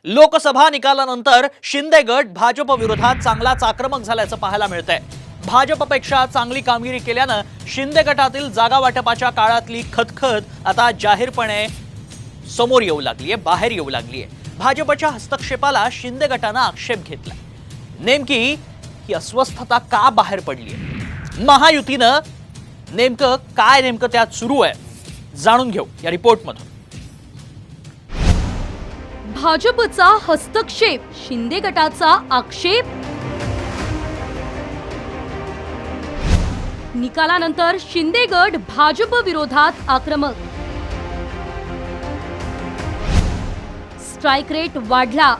लोकसभा निकालानंतर शिंदे गट भाजप विरोधात चांगलाच आक्रमक झाल्याचं पाहायला मिळतंय। भाजपपेक्षा चांगली कामगिरी केल्यानं शिंदे गटातील जागा वाटपाच्या काळातली खतखत आता जाहीरपणे समोर येऊ लागलीये, बाहेर येऊ लागलीये। भाजपच्या हस्तक्षेपाला शिंदे गटानं आक्षेप घेतला। नेमकी ही अस्वस्थता का बाहेर पडलीये, महायुतीनं नेमकं त्यात सुरू आहे, जाणून घेऊ या रिपोर्टमधून। भाजपचा हस्तक्षेप, शिंदे गटाचा आक्षेप। निकालानंतर शिंदे गट भाजप विरोधात आक्रमक। स्ट्राइक रेट वाढला,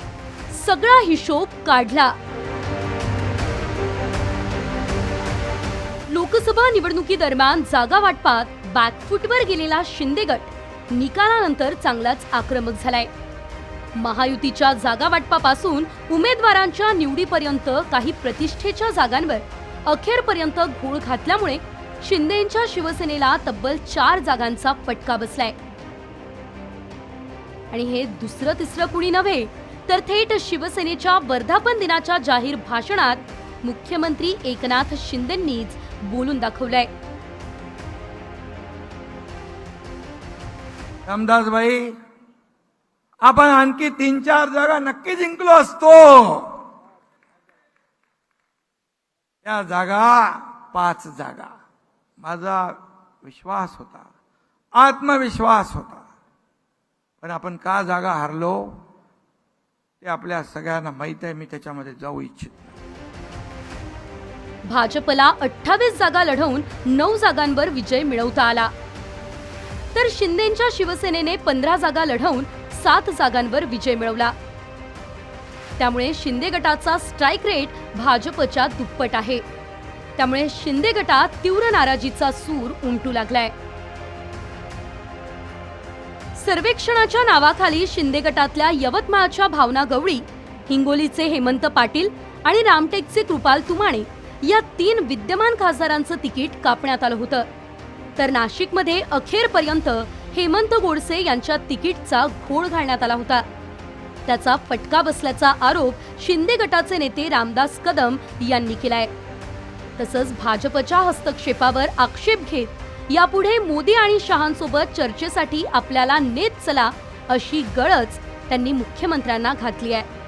सगळा हिशोब काढला। लोकसभा निवडणुकीदरम्यान जागा वाटपात बॅकफुटवर गेलेला शिंदे गट निकालानंतर चांगलाच आक्रमक झालाय। महायुतीच्या जागा वाटपापासून उमेदवारांच्या निवडीपर्यंत काही प्रतिष्ठेच्या जागांवर अखेरपर्यंत घोळ घातल्यामुळे शिंदेंच्या शिवसेनेला तब्बल 4 जागांचा फटका बसलाय। आणि हे दुसरं तिसरं कुणी नव्हे तर थेट शिवसेनेच्या वर्धापन दिनाच्या जाहीर भाषणात मुख्यमंत्री एकनाथ शिंदेंनीच बोलून दाखवलंय। रामदासबाई, आपण आणखी 3-4 जागा नक्की जिंकलो असतो। या जागा 5 जागा माझा विश्वास होता, आत्मविश्वास होता, पण आपण का जागा हारलो ते आपल्या सगळ्यांना माहित आहे। मी त्याच्यामध्ये जाऊ इच्छित नाही। भाजपला 28 जागा लढवून 9 जागांवर विजय मिळवता आला, तर शिंदेंच्या शिवसेनेने 15 जागा लढवून 7 जागांवर विजय मिळवला। त्यामुळे शिंदे गटाचा स्ट्राइक रेट भाजपच्या दुप्पट आहे। त्यामुळे शिंदे गटात तीव्र नाराजीचा सूर उमटू लागलाय। सर्वेक्षणाच्या नावाखाली शिंदे गटातल्या यवतमाळच्या भावना गवळी, हिंगोलीचे हेमंत पाटील आणि रामटेकचे कृपाल तुमाणे या 3 विद्यमान खासदारांचं तिकीट कापण्यात आलं होतं, तर नाशिकमध्ये अखेरपर्यंत हेमंत गोडसे यांच्या तिकीटचा घोळ घालण्यात आला होता। त्याचा फटका बसल्याचा आरोप शिंदे गटाचे नेते रामदास कदम यांनी केलाय। तसंच भाजपच्या हस्तक्षेपावर आक्षेप घेत यापुढे मोदी आणि शहांसोबत चर्चेसाठी आपल्याला नेत चला अशी गळच त्यांनी मुख्यमंत्र्यांना घातली आहे।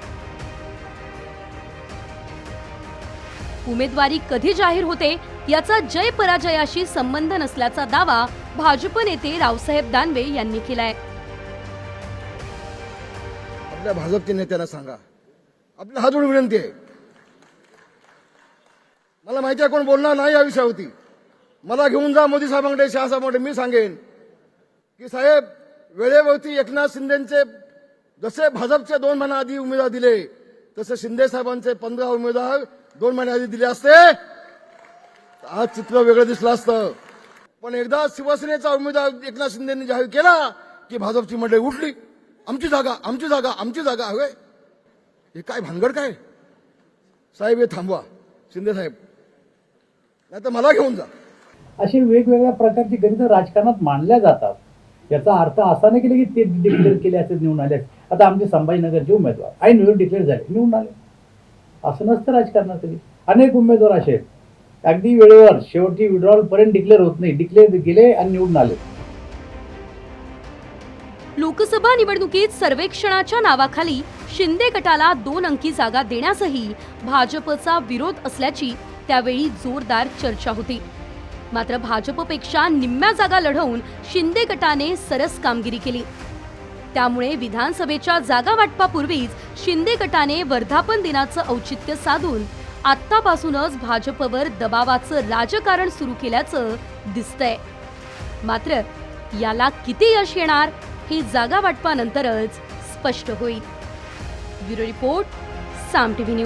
उमेदवारी कधी जाहीर होते याचा जय पराजयाशी संबंध नसल्याचा दावा भाजप नेते रावसाहेब दानवे यांनी केलाय। आपल्या भाजपच्या नेत्यांना सांगा, आपल्या हात जोडून विनंती आहे, मला माहिती आहे कोण बोलणार नाही या विषयावरती। मला घेऊन जा मोदी साहेबांकडे, शहा साहेबांकडे। मी सांगेन की साहेब, वेळेवरती एकनाथ शिंदेचे जसे भाजपचे 2 महिन्या आधी उमेदवार दिले, तसे शिंदे साहेबांचे 15 उमेदवार 2 महिन्या आधी दिले असते, आज चित्र वेगळं दिसलं असतं। पण एकदा शिवसेनेचा उमेदवार एकनाथ शिंदेंनी जाहीर केला की भाजपची मंडळी उठली, आमची जागा, आमची जागा, आमची जागा हवे। हे काय भानगड काय साहेब? हे थांबवा शिंदे साहेब, नाही तर मला घेऊन जा। अशी वेगवेगळ्या प्रकारची गणितं राजकारणात मांडल्या जातात। याचा अर्थ असा नाही की ते डिक्लेअर केले असे निवडून आले। आता आमचे संभाजीनगरचे उमेदवार ऐन वेळी डिक्लेअर झाले, निवडून आले, असं नसतं राजकारणात। तरी अनेक उमेदवार असे अगदी वेळेवर शेवटी विड्रॉल पर्यंत डिक्लेअर होत नाही, डिक्लेअर गेले आणि निवडून आले। लोकसभा निवडणुकीत सर्वेक्षणाच्या नावाखाली शिंदे गटाला 2 अंकी जागा देण्यासही भाजपचा विरोध असल्याची त्यावेळी जोरदार चर्चा होती। मात्र भाजपपेक्षा निम्म्या जागा लढवून शिंदे गटाने सरस कामगिरी केली। त्यामुळे विधानसभेच्या जागा वाटपापूर्वीच शिंदे गटाने वर्धापन दिनाचं औचित्य साधून आत्तापासूनच भाजपवर दबावाचं राजकारण सुरू केल्याचं दिसतंय। मात्र याला किती यश येणार हे जागा वाटपानंतरच स्पष्ट होईल। ब्युरो रिपोर्ट, साम टीव्ही न्यूज।